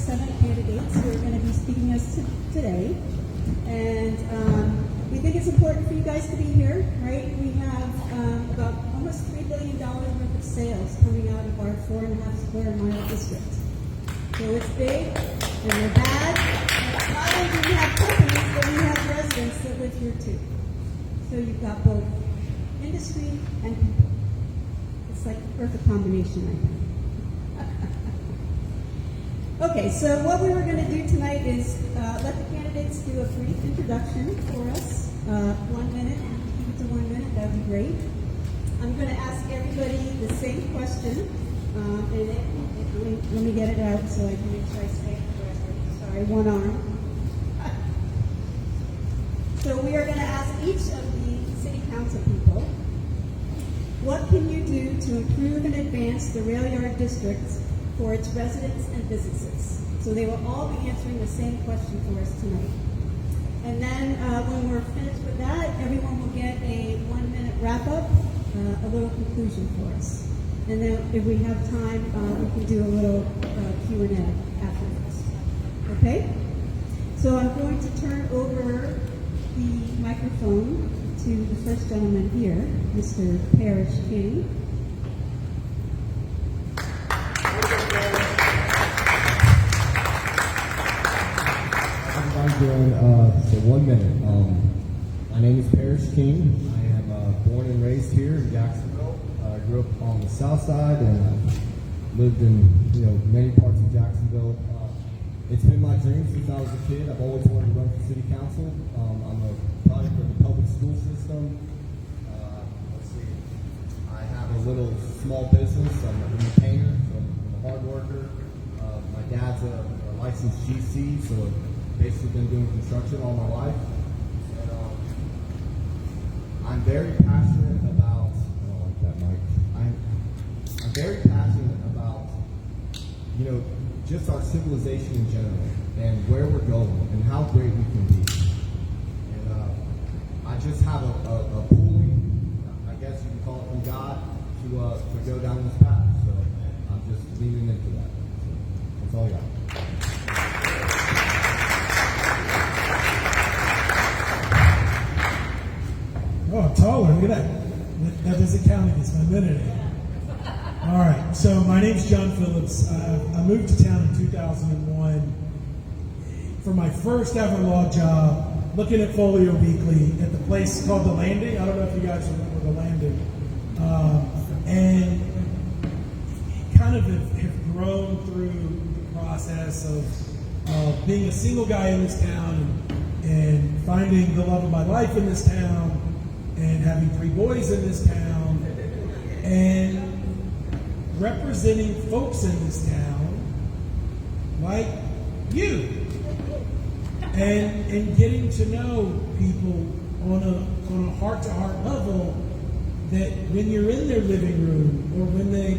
7 candidates who are going to be speaking us today. And we think it's important for you guys to be here, right? We have about almost $3 billion worth of sales coming out of our 4.5 square mile district. So it's big, and we're bad. And not only do we have companies, but we have residents that live here too. So you've got both industry and people. It's like the perfect combination, I think. Okay, so what we were going to do tonight is let the candidates do a brief introduction for us. 1 minute, keep it to 1 minute, that would be great. I'm going to ask everybody the same question. Let me get it out so I can make sure I say it correctly. Sorry, one arm. So we are going to ask each of the city council people, what can you do to improve and advance the Railyard district for its residents and businesses? So they will all be answering the same question for us tonight. And then when we're finished with that, everyone will get a 1 minute wrap up, a little conclusion for us. And then if we have time, we can do a little Q&A afterwards. Okay? So I'm going to turn over the microphone to the first gentleman here, Mr. Parrish King. I'm doing so 1 minute. My name is Parrish King. I am born and raised here in Jacksonville. I grew up on the south side and lived in many parts of Jacksonville. It's been my dream since I was a kid. I've always wanted to run for city council. I'm a product of the public school system. Let's see. I have a little small business. I'm a painter. So I'm a hard worker. My dad's a licensed GC, so I've basically been doing construction all my life. And I'm very passionate about. I don't like that mic. I'm very passionate about just our civilization in general and where we're going and how great we can be. And I just have a pulling, I guess you can call it from God, to go down this path. So I'm just leaning into that. So that's all I got. Oh, I'm taller. Look at that. That doesn't count against my minute. All right. So my name's John Phillips. I moved to town in 2001 for my first ever law job, looking at Folio Weekly at the place called The Landing. I don't know if you guys remember The Landing. And kind of have grown through the process of being a single guy in this town and finding the love of my life in this town and having 3 boys in this town and representing folks in this town like you and getting to know people on a heart-to-heart level, that when you're in their living room or when they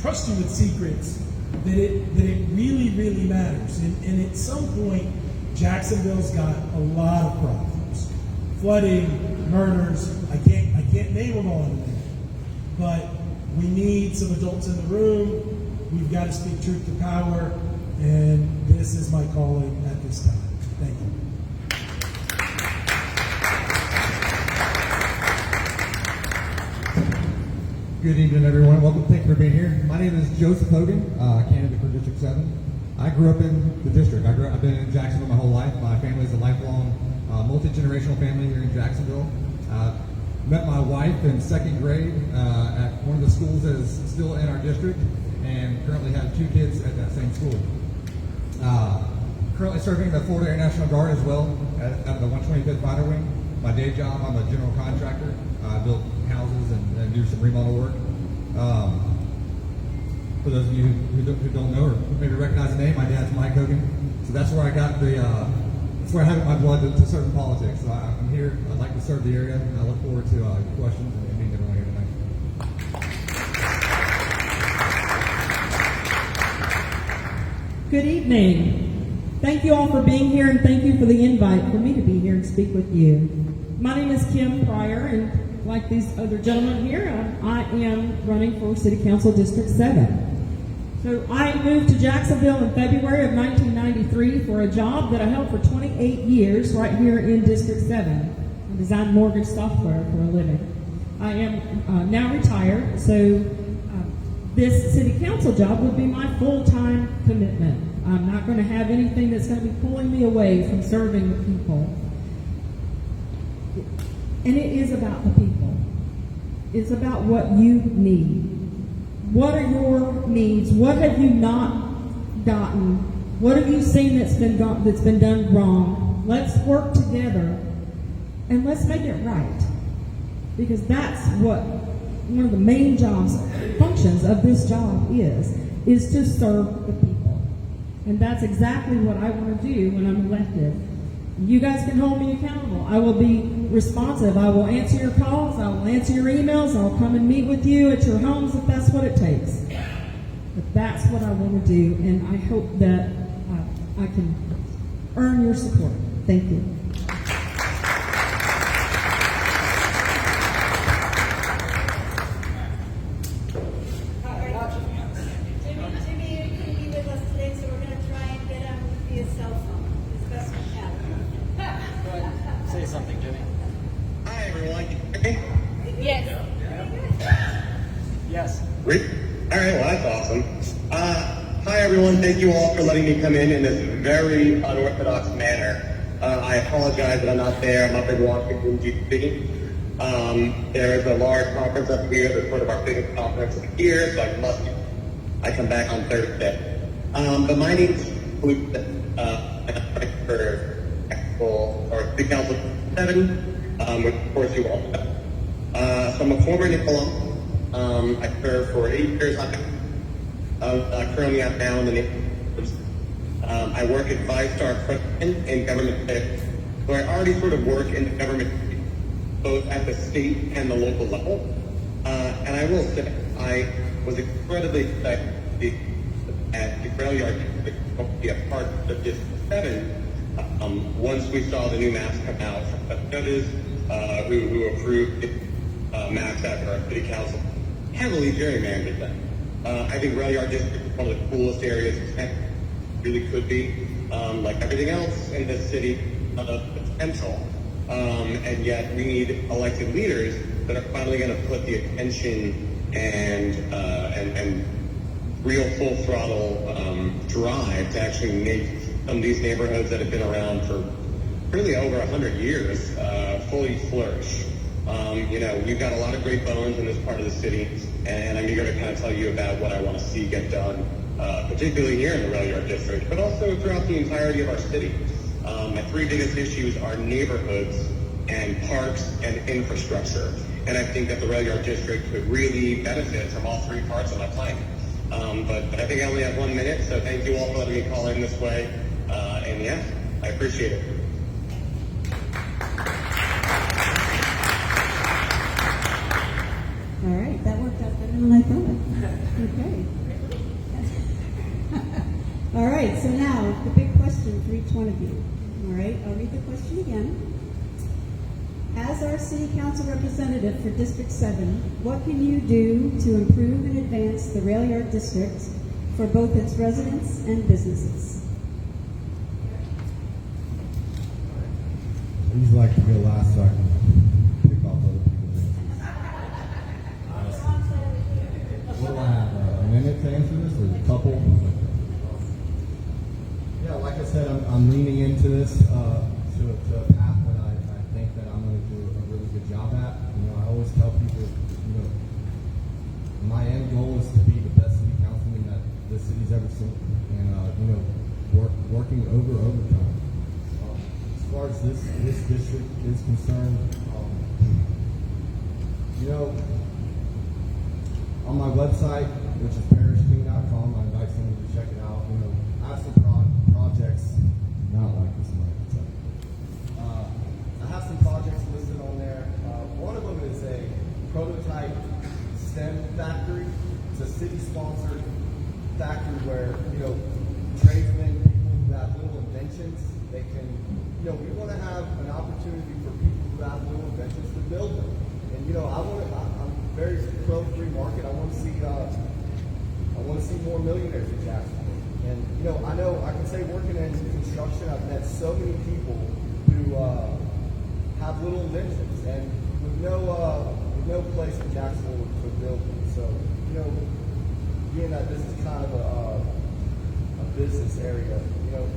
trust you with secrets, that it really, really matters. And at some point, Jacksonville's got a lot of problems. Flooding, murders, I can't name them all in there. But we need some adults in the room. We've got to speak truth to power, and this is my calling at this time. Thank you. Good evening, everyone. Welcome. Thank you for being here. My name is Joseph Hogan, candidate for District 7. I grew up in the district. I've been in Jacksonville my whole life. My family is a lifelong multi-generational family here in Jacksonville. Met my wife in 2nd grade at one of the schools that is still in our district, and currently have 2 kids at that same school. Currently serving the Florida Air National Guard as well at the 125th Fighter Wing. My day job, I'm a general contractor. I build houses and do some remodel work. For those of you who don't know or maybe recognize the name, my dad's Mike Hogan. So that's where I got that's where I have it in my blood to serve in politics. So I'm here. I'd like to serve the area, and I look forward to your questions and meeting everyone here tonight. Good evening. Thank you all for being here, and thank you for the invite for me to be here and speak with you. My name is Kim Pryor, and like these other gentlemen here, I am running for City Council District 7. So I moved to Jacksonville in February of 1993 for a job that I held for 28 years right here in District 7. I design mortgage software for a living. I am now retired, so this city council job would be my full-time commitment. I'm not going to have anything that's going to be pulling me away from serving the people. And it is about the people. It's about what you need. What are your needs? What have you not gotten? What have you seen that's been done wrong? Let's work together and let's make it right. Because that's what one of the main functions of this job is to serve the people. And that's exactly what I want to do when I'm elected. You guys can hold me accountable. I will be responsive. I will answer your calls. I will answer your emails. I'll come and meet with you at your homes if that's what it takes. But that's what I want to do, and I hope that I can earn your support. Thank you. Jimmy can be with us today, so we're going to try and get him via cell phone as best we can. Go ahead. Say something, Jimmy. Hi, everyone. Yes. Yes. Rick? All right, well, that's awesome. Hi, everyone. Thank you all for letting me come in this very unorthodox manner. I apologize that I'm not there. I'm up in Washington, D.C. There is a large conference up here. That's sort of our biggest conference of the year, so I come back on Thursday. But my name's Phillips, and I'm running for Big Council 7, which of course you all know. So I'm a former Nicolum. I served for 8 years. Currently I'm now in the neighborhood. I work at 5-star president in government affairs. So I already sort of work in the government, both at the state and the local level. And I will say, I was incredibly excited at the Railyard to be a part of District 7 once we saw the new maps come out from judges who approved maps after our city council heavily gerrymandered them. I think Railyard District is one of the coolest areas it really could be. Like everything else in this city, of potential. And yet we need elected leaders that are finally going to put the attention and real full throttle drive to actually make some of these neighborhoods that have been around for really over 100 years fully flourish. We've got a lot of great bones in this part of the city, and I'm eager to kind of tell you about what I want to see get done, particularly here in the Railyard District, but also throughout the entirety of our city. My 3 biggest issues are neighborhoods and parks and infrastructure, and I think that the Railyard District could really benefit from all 3 parts of my plan. But I think I only have 1 minute, so thank you all for letting me call in this way, and yeah, I appreciate it. All right, that worked out better than I thought. Okay. All right, so now the big question for each one of you. All right, I'll read the question again. As our city council representative for District 7, what can you do to improve and advance the Railyard District for both its residents and businesses? I usually like to go last so I can pick off other people's answers. What do I have? A minute to answer this, or a couple? Yeah, like I said, I'm leaning into this to a path that I think that I'm going to do a really good job at. I always tell people, my end goal is to be the best city councilman that the city's ever seen, and working overtime. As far as this district is concerned, on my website, which is parishking.com, I invite someone to check it out. I have some projects, not like this mic. I have some projects listed on there. One of them is a prototype STEM factory. It's a city-sponsored factory where, tradesmen, people who have little inventions, they can, we want to have an opportunity for people who have little inventions to build them. And, I'm very pro-free market. I want to see I want to see more millionaires in Jacksonville. And, I know I can say working in construction, I've met so many people who have little inventions and with no place in Jacksonville to build them. So, being that this is kind of a business area,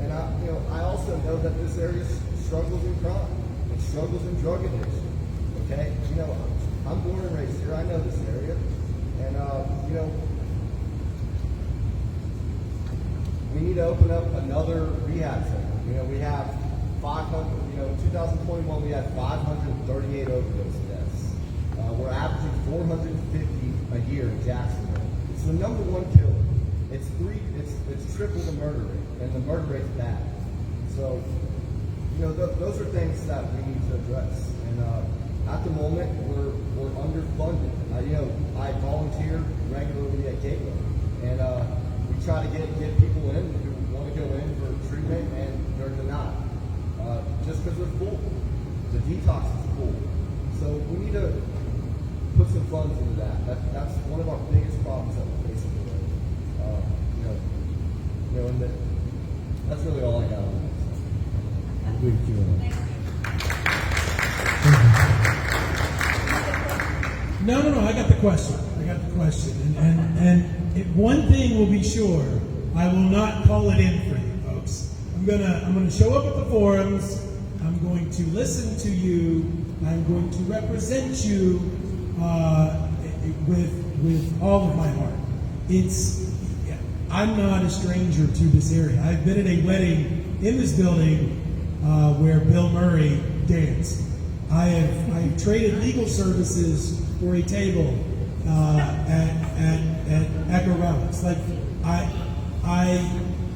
and I also know that this area struggles in crime. It struggles in drug addiction. Okay, I'm born and raised here. I know this area, and we need to open up another rehab center. We have 500. In 2021 we had 538 overdose deaths. We're averaging 450 a year in Jacksonville. It's the number one killer. It's triple the murder rate, and the murder rate's bad. So, those are things that we need to address. And at the moment, we're underfunded. I volunteer regularly at Gateway, and we try to get people in who want to go in for treatment, and they're denied just because they're full. The detox is full. So we need to put some funds into that. That's one of our biggest problems that we're facing today. And that's really all I got on that. I'm good with you. No, I got the question. And one thing will be sure, I will not call it in for you, folks. I'm gonna show up at the forums. I'm going to listen to you. I'm going to represent you with all of my heart. I'm not a stranger to this area. I've been at a wedding in this building where Bill Murray danced. I have traded legal services for a table at Echo Relics. Like I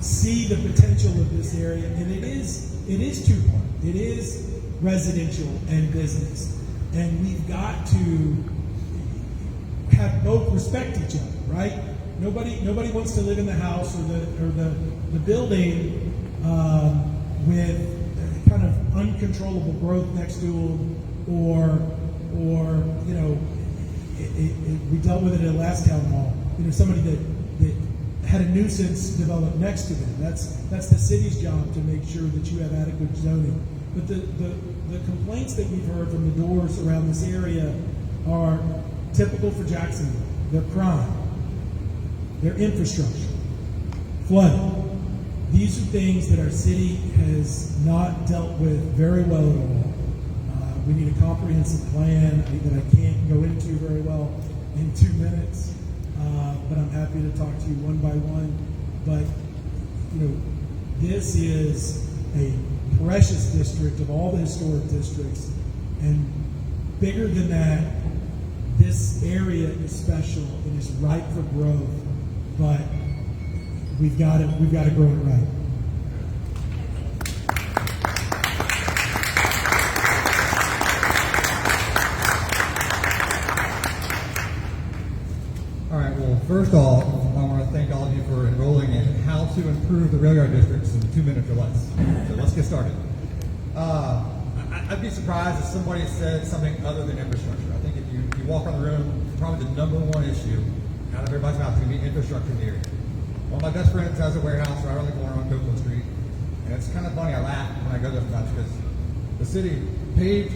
see the potential of this area, and it is two-part. It is residential and business, and we've got to have both respect each other, right? Nobody wants to live in the house or the building with kind of uncontrollable growth next to them, or we dealt with it at last town hall. Somebody that had a nuisance develop next to them. That's the city's job to make sure that you have adequate zoning. But the complaints that we've heard from the doors around this area are typical for Jacksonville. They're crime. Their infrastructure, flooding. These are things that our city has not dealt with very well at all. We need a comprehensive plan that I can't go into very well in 2 minutes, but I'm happy to talk to you one by one. But this is a precious district of all the historic districts, and bigger than that, this area is special and is ripe for growth. But we've got to grow it right. All right, well, first off, I want to thank all of you for enrolling in How to Improve the Railyard Districts in 2 minutes or less. So let's get started. I'd be surprised if somebody said something other than infrastructure. I think if you walk around the room, probably the number one issue out of everybody's mouth is going to be infrastructure in the area. One of my best friends has a warehouse right around the corner on Copeland Street, and it's kind of funny. I laugh when I go there sometimes because the city paved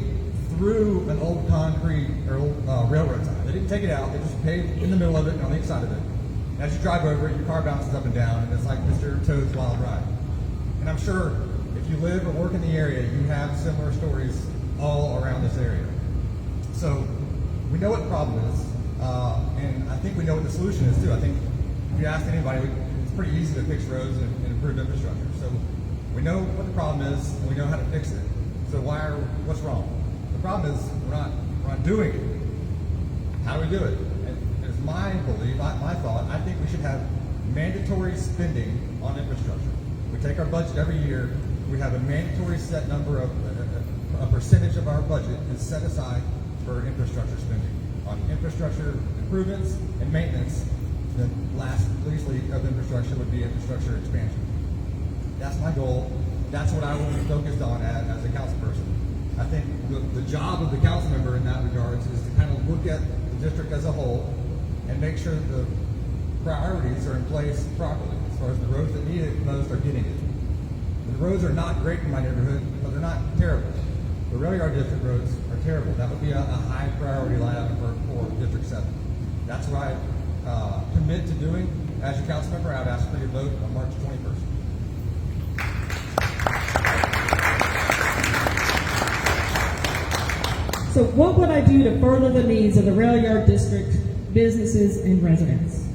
through an old concrete or old railroad tie. They didn't take it out; they just paved in the middle of it and on each side of it. And as you drive over it, your car bounces up and down, and it's like Mr. Toad's Wild Ride. And I'm sure if you live or work in the area, you have similar stories all around this area. So we know what the problem is, and I think we know what the solution is too. I think if you ask anybody, it's pretty easy to fix roads and improve infrastructure. So we know what the problem is, and we know how to fix it. So what's wrong? The problem is we're not doing it. How do we do it? And it's my belief, my thought. I think we should have mandatory spending on infrastructure. We take our budget every year. We have a mandatory set number of a percentage of our budget is set aside for infrastructure spending on infrastructure improvements and maintenance. The last least of infrastructure would be infrastructure expansion. That's my goal. That's what I will be focused on as a council person. I think the job of the council member in that regard is to kind of look at the district as a whole and make sure that priorities are in place properly. As far as the roads that need it most are getting it. The roads are not great in my neighborhood, but they're not terrible. The Railyard District roads are terrible. That would be a high priority line item for District 7. That's what I commit to doing. As your council member, I would ask for your vote on March 21st. So what would I do to further the needs of the Railyard District businesses and residents?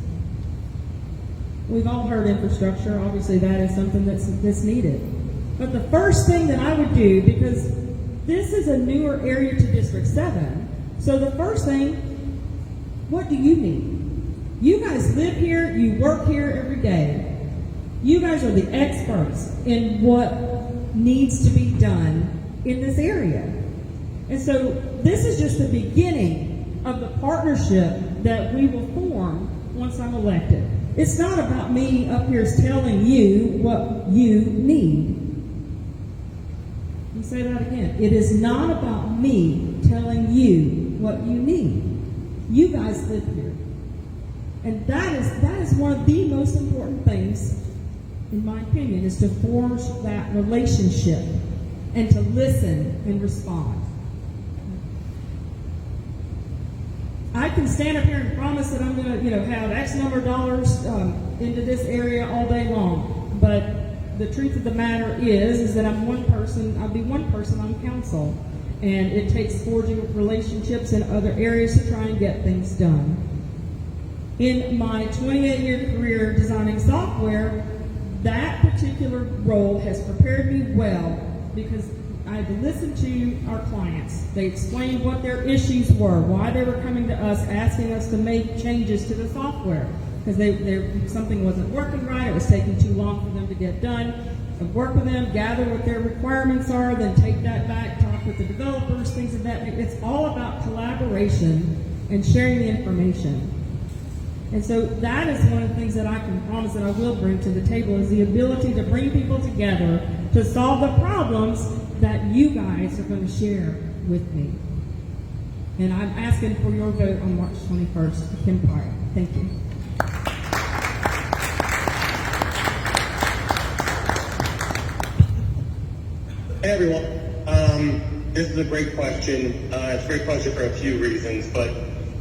We've all heard infrastructure. Obviously, that is something that's needed. But the first thing that I would do, because this is a newer area to District 7, so the first thing, what do you need? You guys live here, you work here every day. You guys are the experts in what needs to be done in this area. And so this is just the beginning of the partnership that we will form once I'm elected. It's not about me up here telling you what you need. Let me say that again. It is not about me telling you what you need. You guys live here. And that is one of the most important things, in my opinion, is to forge that relationship and to listen and respond. I can stand up here and promise that I'm going to, have X number of dollars into this area all day long. But the truth of the matter is that I'm one person. I'll be one person on council, and it takes forging relationships in other areas to try and get things done. In my 28-year career designing software, that particular role has prepared me well because I had to listen to our clients. They explained what their issues were, why they were coming to us, asking us to make changes to the software because something wasn't working right, it was taking too long for them to get done. So work with them, gather what their requirements are, then take that back, talk with the developers, things of that nature. It's all about collaboration and sharing the information. And so that is one of the things that I can promise that I will bring to the table is the ability to bring people together to solve the problems that you guys are going to share with me. And I'm asking for your vote on March 21st, Kim Park. Thank you. Hey everyone, this is a great question. It's a great question for a few reasons, but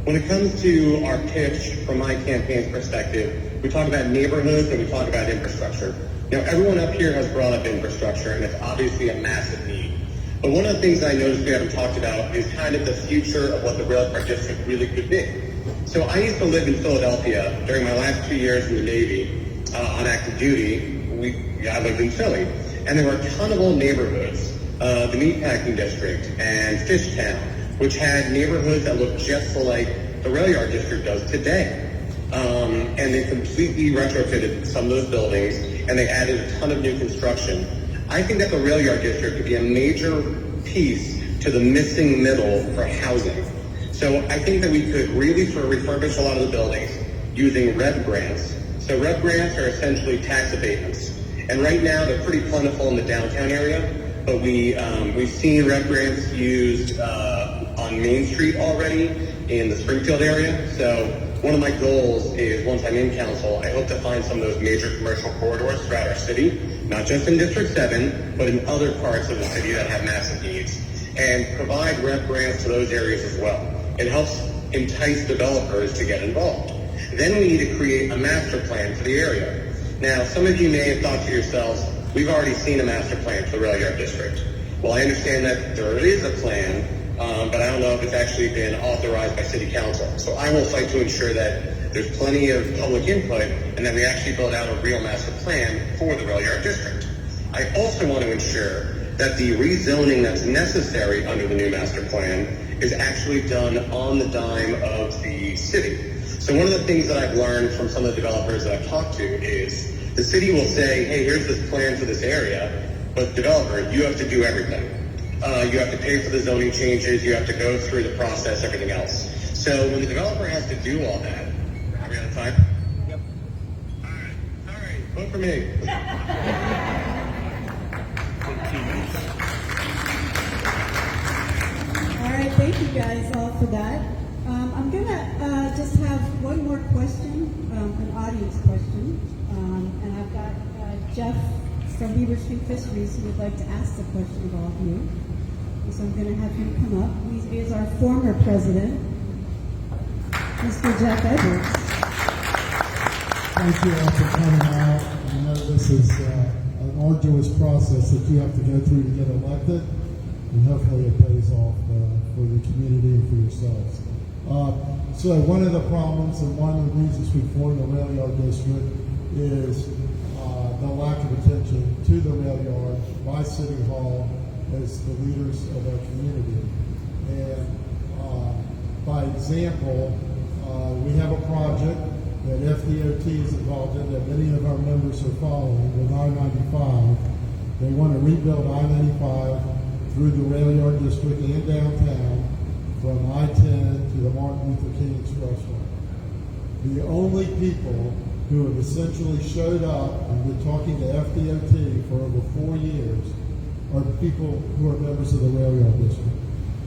when it comes to our pitch from my campaign's perspective, we talk about neighborhoods and we talk about infrastructure. Now, everyone up here has brought up infrastructure, and it's obviously a massive need. But one of the things I noticed we haven't talked about is kind of the future of what the Railyard District really could be. So I used to live in Philadelphia during my last 2 years in the Navy on active duty. I lived in Philly, and there were a ton of old neighborhoods, the Meatpacking District and Fishtown, which had neighborhoods that looked just like the Railyard District does today. And they completely retrofitted some of those buildings, and they added a ton of new construction. I think that the Railyard District could be a major piece to the missing middle for housing. So I think that we could really sort of refurbish a lot of the buildings using REV grants. So REV grants are essentially tax abatements. And right now they're pretty plentiful in the downtown area, but we've seen REV grants used on Main Street already in the Springfield area. So one of my goals is once I'm in council, I hope to find some of those major commercial corridors throughout our city, not just in District 7, but in other parts of the city that have massive needs, and provide REV grants to those areas as well. It helps entice developers to get involved. Then we need to create a master plan for the area. Now, some of you may have thought to yourselves, we've already seen a master plan for the Railyard District. Well, I understand that there is a plan, but I don't know if it's actually been authorized by City Council. So I will fight to ensure that there's plenty of public input and that we actually build out a real master plan for the Railyard District. I also want to ensure that the rezoning that's necessary under the new master plan is actually done on the dime of the city. So one of the things that I've learned from some of the developers that I've talked to is the city will say, hey, here's this plan for this area, but developer, you have to do everything. You have to pay for the zoning changes, you have to go through the process, everything else. So when the developer has to do all that, are we out of time? Yep. All right, vote for me. All right, thank you guys all for that. I'm gonna just have one more question, an audience question, and I've got Jeff from Beaver Street Fisheries who would like to ask the question of all of you. So I'm going to have him come up. He is our former president, Mr. Jeff Edwards. Thank you all for coming out. I know this is an arduous process that you have to go through to get elected, and hopefully it pays off for the community and for yourselves. So one of the problems and one of the reasons we formed the Railyard District is the lack of attention to the rail yard by City Hall as the leaders of our community. And by example, we have a project that FDOT is involved in that many of our members are following with I-95. They want to rebuild I-95 through the Railyard District and downtown from I-10 to the Martin Luther King Expressway. The only people who have essentially showed up and been talking to FDOT for over 4 years are people who are members of the Railyard District.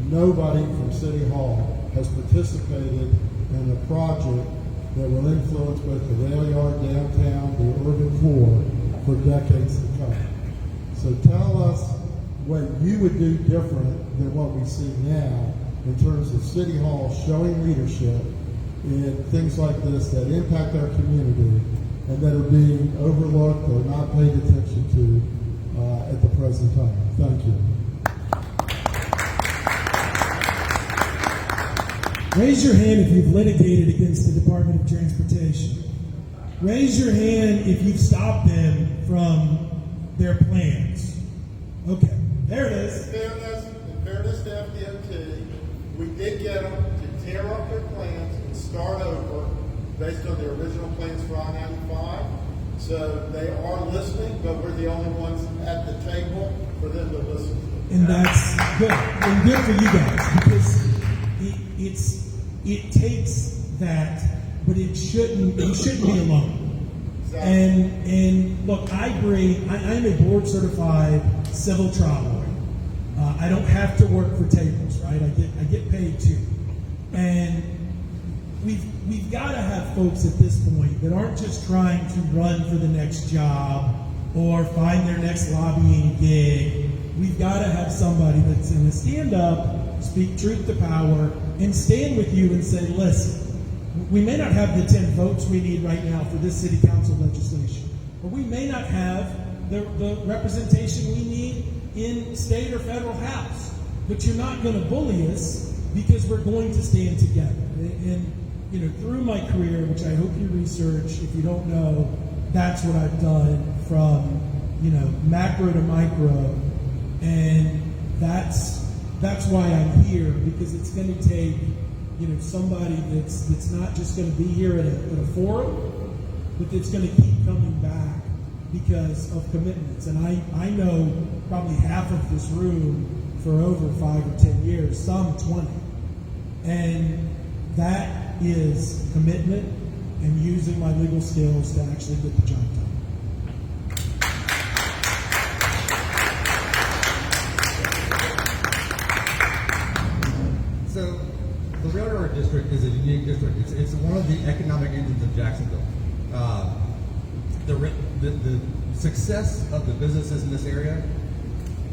Nobody from City Hall has participated in a project that will influence both the rail yard, downtown, the urban core for decades to come. So tell us what you would do different than what we see now in terms of City Hall showing leadership in things like this that impact our community and that are being overlooked or not paid attention to at the present time. Thank you. Raise your hand if you've litigated against the Department of Transportation. Raise your hand if you've stopped them from their plans. Okay, there it is. In fairness to FDOT, we did get them to tear up their plans and start over based on the original plans for I-95. So they are listening, but we're the only ones at the table for them to listen to. And that's good. And good for you guys, because it takes that, but you shouldn't be alone. Exactly. And look, I agree. I'm a board certified civil trial lawyer. I don't have to work for tables, right? I get paid too. And we've got to have folks at this point that aren't just trying to run for the next job or find their next lobbying gig. We've got to have somebody that's going to stand up, speak truth to power, and stand with you and say, listen, we may not have the 10 votes we need right now for this city council legislation, or we may not have the representation we need in state or federal house, but you're not going to bully us because we're going to stand together. And you know, through my career, which I hope you research, if you don't know, that's what I've done from, you know, macro to micro, and that's why I'm here, because it's going to take, you know, somebody that's not just going to be here at a forum, but that's going to keep coming back because of commitments. And I know probably half of this room for over 5 or 10 years, some 20, and that is commitment and using my legal skills to actually get the job done. So, the Railroad District is a unique district. It's one of the economic engines of Jacksonville. The success of the businesses in this area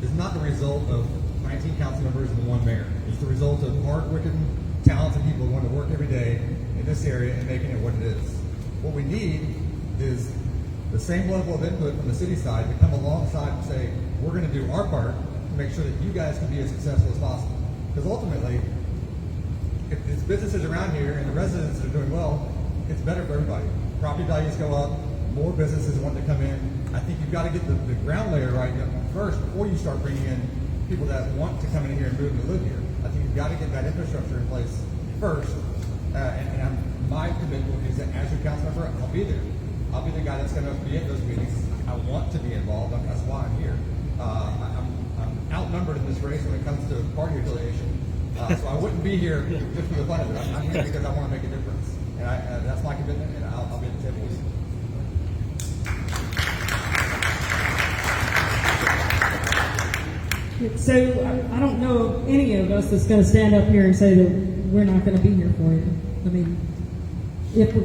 is not the result of 19 council members and 1 mayor. It's the result of hard-working, talented people who want to work every day in this area and making it what it is. What we need is the same level of input from the city side to come alongside and say, we're going to do our part to make sure that you guys can be as successful as possible. Because ultimately, if it's businesses around here and the residents are doing well, it's better for everybody. Property values go up, more businesses want to come in. I think you've got to get the ground layer right first before you start bringing in people that want to come in here and move and live here. I think you've got to get that infrastructure in place first. My commitment is that as your council member, I'll be there. I'll be the guy that's going to be at those meetings. I want to be involved. That's why I'm here. I'm outnumbered in this race when it comes to party affiliation. So I wouldn't be here just for the fun of it. I'm here because I want to make a difference. And that's my commitment, and I'll be at the table with you. So I don't know any of us that's going to stand up here and say that we're not going to be here for you. I mean, if we're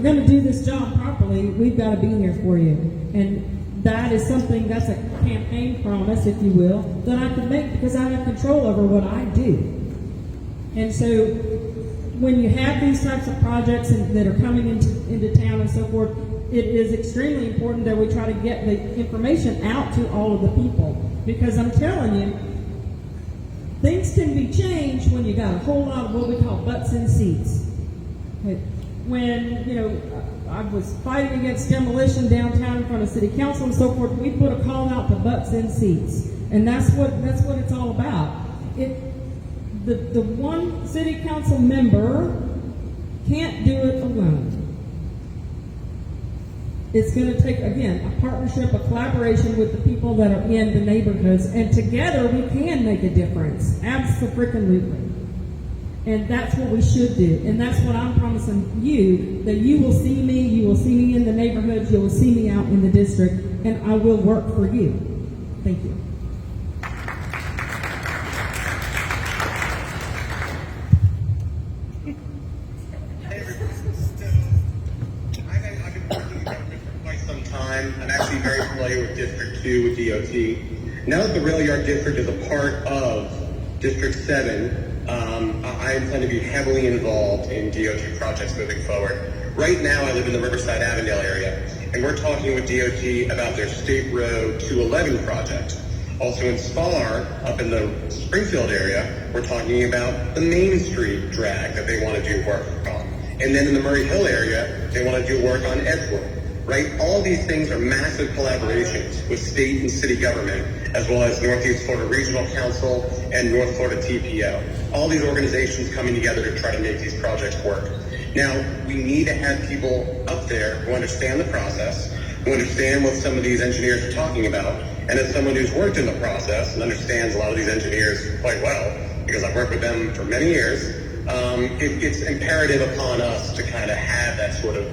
gonna do this job properly, we've got to be here for you. And that is something, that's a campaign promise, if you will, that I can make because I have control over what I do. And so when you have these types of projects that are coming into town and so forth, it is extremely important that we try to get the information out to all of the people. Because I'm telling you, things can be changed when you got a whole lot of what we call butts in seats. When, I was fighting against demolition downtown in front of city council and so forth, we put a call out to butts in seats. And that's what it's all about. The one city council member can't do it alone. It's going to take, again, a partnership, a collaboration with the people that are in the neighborhoods, and together we can make a difference. Absolutely. And that's what we should do. And that's what I'm promising you, that you will see me in the neighborhoods, you will see me out in the district, and I will work for you. Thank you. I've been working in government for quite some time. I'm actually very familiar with District 2 with DOT. Now that the Railyard District is a part of District 7, I intend to be heavily involved in DOT projects moving forward. Right now, I live in the Riverside-Avondale area, and we're talking with DOT about their State Road 211 project. Also in Spar, up in the Springfield area, we're talking about the Main Street drag that they want to do work on. And then in the Murray Hill area, they want to do work on Edgewood, right? All these things are massive collaborations with state and city government, as well as Northeast Florida Regional Council and North Florida TPO. All these organizations coming together to try to make these projects work. Now, we need to have people up there who understand the process, who understand what some of these engineers are talking about, and as someone who's worked in the process and understands a lot of these engineers quite well, because I've worked with them for many years, it's imperative upon us to kind of have that sort of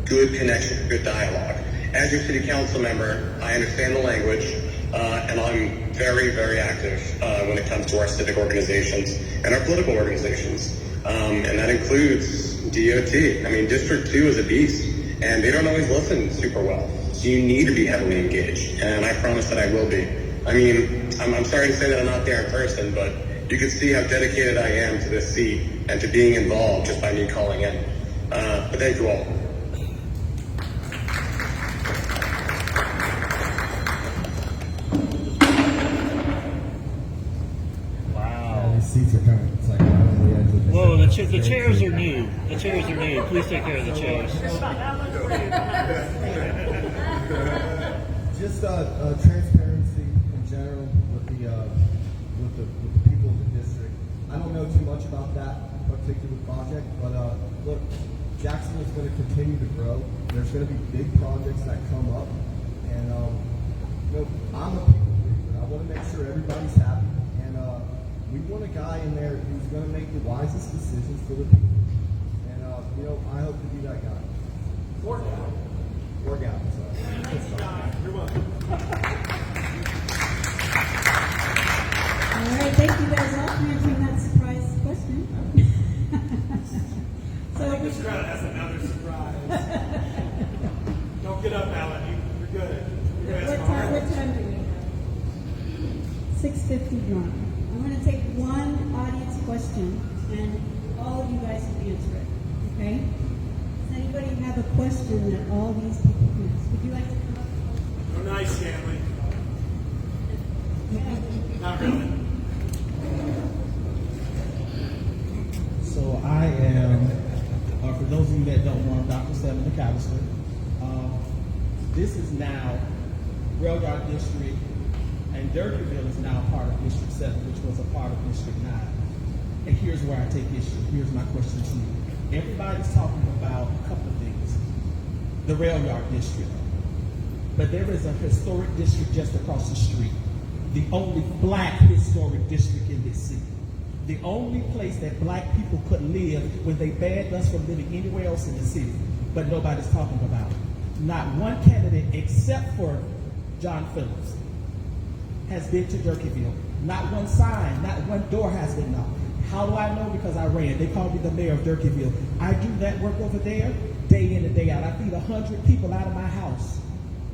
good connection, good dialogue. As your city council member, I understand the language, and I'm very, very active when it comes to our civic organizations and our political organizations. And that includes DOT. I mean, District 2 is a beast, and they don't always listen super well. So you need to be heavily engaged, and I promise that I will be. I mean, I'm sorry to say that I'm not there in person, but you can see how dedicated I am to this seat and to being involved just by me calling in. But thank you all. These seats are kind of, it's like right on the edge of the Whoa, the chairs are new. The chairs are new. Please take care of the chairs. Just transparency in general with the people of the district. I don't know too much about that particular project, but look, Jacksonville is going to continue to grow. There's going to be big projects that come up, and I'm a people pleaser. I want to make sure everybody's happy, and we want a guy in there who's going to make the wisest decisions for the people. And I hope to be that guy. Or gal. Sorry. You're welcome. All right, thank you guys all for answering that surprise question. I think this crowd has another surprise. Don't get up, Alan. You're good. What time do we have? 6:51. I'm going to take one audience question, and all of you guys can answer it. Okay? Does anybody have a question that all these people can ask? Would you like to come up? Oh, nice, Stanley. Not really. So I am, for those of you that don't know, I'm Dr. Stephen McAllister. This is now Railyard District, and Durkeeville is now part of District 7, which was a part of District 9. And here's where I take issue. Here's my question to you. Everybody's talking about a couple of things. The Railyard District. But there is a historic district just across the street. The only black historic district in this city. The only place that black people could live when they banned us from living anywhere else in the city. But nobody's talking about it. Not one candidate except for John Phillips has been to Durkeeville. Not one sign, not one door has been knocked. How do I know? Because I ran. They called me the mayor of Durkeeville. I do that work over there day in and day out. I feed 100 people out of my house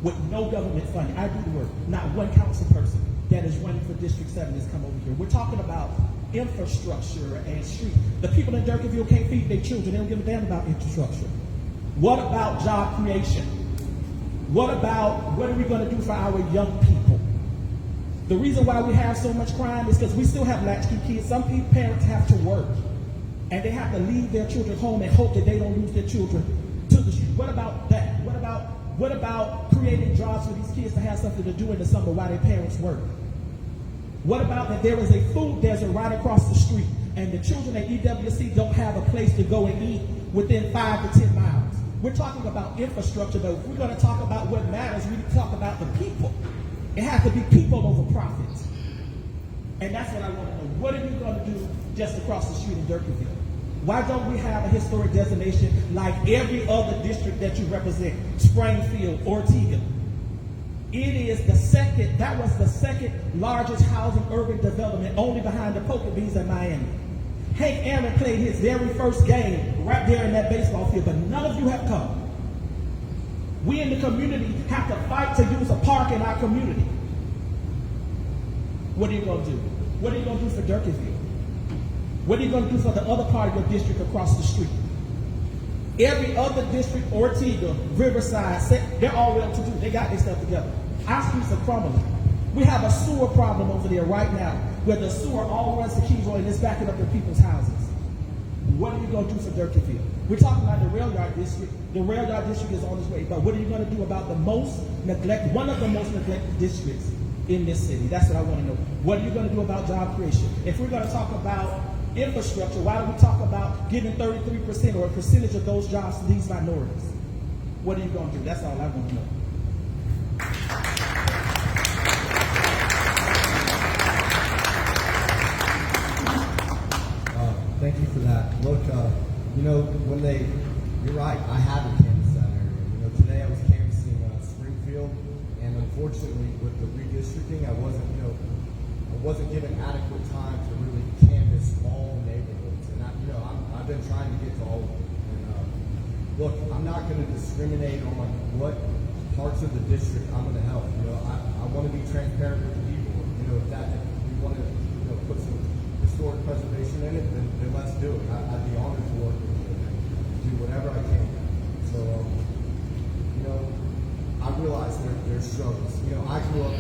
with no government funding. I do the work. Not one council person that is running for District 7 has come over here. We're talking about infrastructure and street. The people in Durkeeville can't feed their children. They don't give a damn about infrastructure. What about job creation? What are we going to do for our young people? The reason why we have so much crime is because we still have latchkey kids. Some parents have to work, and they have to leave their children home and hope that they don't lose their children to the street. What about that? What about creating jobs for these kids to have something to do in the summer while their parents work? What about that there is a food desert right across the street, and the children at EWC don't have a place to go and eat within 5 to 10 miles? We're talking about infrastructure, though. If we're going to talk about what matters, we need to talk about the people. It has to be people over profits. And that's what I want to know. What are you going to do just across the street in Durkeeville? Why don't we have a historic designation like every other district that you represent? Springfield, Ortega. That was the second largest housing urban development, only behind the Poker Bees in Miami. Hank Aaron played his very first game right there in that baseball field, but none of you have come. We in the community have to fight to use a park in our community. What are you going to do? What are you going to do for Durkeeville? What are you going to do for the other part of your district across the street? Every other district, Ortega, Riverside, they're all well to do. They got their stuff together. Our streets are crumbling. We have a sewer problem over there right now, where the sewer all runs to Keysroy and it's backing up to people's houses. What are you going to do for Durkeeville? We're talking about the Railyard district. The Railyard district is on its way, but what are you going to do about one of the most neglected districts in this city? That's what I want to know. What are you going to do about job creation? If we're going to talk about infrastructure, why don't we talk about giving 33% or a percentage of those jobs to these minorities? What are you going to do? That's all I want to know. Thank you for that. Look, you're right, I haven't canvassed that area. Today I was canvassing Springfield, and unfortunately with the redistricting, I wasn't given adequate time to really canvass all neighborhoods. And I've been trying to get to all of them. And look, I'm not going to discriminate on what parts of the district I'm going to help. I want to be transparent with the people. If we want to put some historic preservation in it, then let's do it. I'd be honored to work with you and do whatever I can. So, I realize there's struggles. I grew up,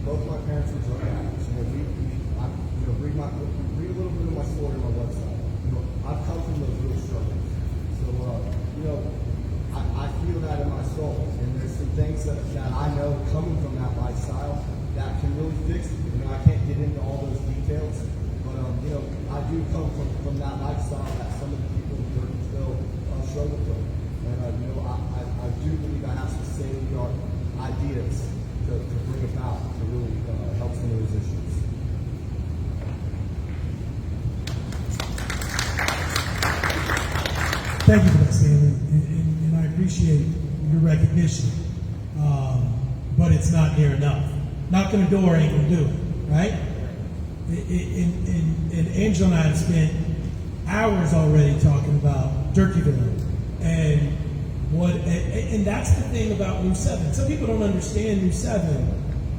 both my parents were drug addicts. Read a little bit of my story on my website. I've come from those real struggles. So, I feel that in my soul. And there's some things that I know coming from that lifestyle that can really fix it. I can't get into all those details. But, I do come from that lifestyle that some of the people in Durkeeville struggle from. And, I do believe I have some state-of-the-art ideas to bring about to really help some of those issues. Thank you for that, Stanley, and I appreciate your recognition. But it's not near enough. Knocking a door ain't gonna do it, right? And Angela and I have spent hours already talking about Durkeeville and and that's the thing about New 7. Some people don't understand New 7.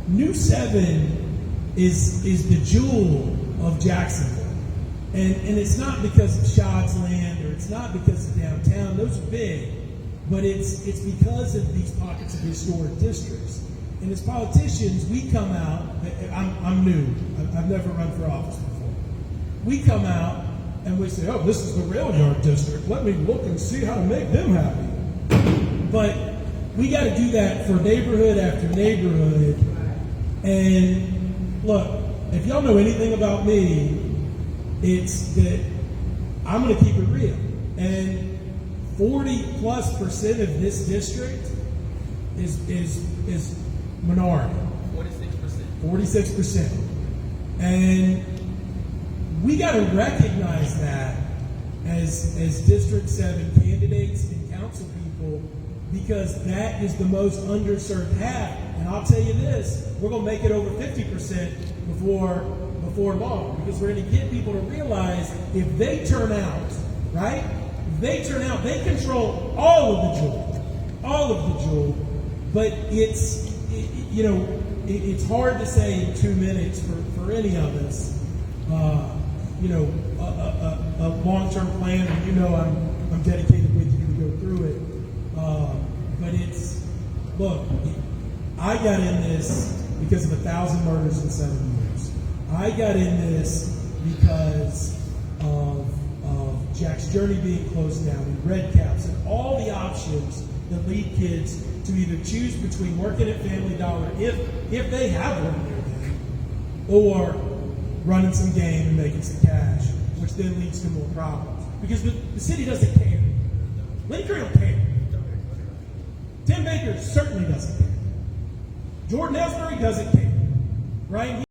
New 7 is the jewel of Jacksonville. And it's not because of Shod's Land or it's not because of downtown. Those are big. But it's because of these pockets of historic districts. And as politicians, we come out, I'm new. I've never run for office before. We come out and we say, oh, this is the Railyard district. Let me look and see how to make them happy. But we got to do that for neighborhood after neighborhood. And look, if y'all know anything about me, it's that I'm going to keep it real. And 40+% of this district is minority. 46%. And we got to recognize that as District 7 candidates and council people, because that is the most underserved half. And I'll tell you this, we're going to make it over 50% before before long, because we're going to get people to realize if they turn out, right? If they turn out, they control all of the jewel. But it's hard to say in 2 minutes for any of us, a long-term plan, and I'm dedicated with you to go through it. But look, I got in this because of 1,000 murders in 7 years. I got in this because of Jack's Journey being closed down, and red caps, and all the options that lead kids to either choose between working at Family Dollar, if they have one there then, or running some game and making some cash, which then leads to more problems. Because the city doesn't care. Lincoln don't care. Tim Baker certainly doesn't care. Jordan Ellsbury doesn't care. Right?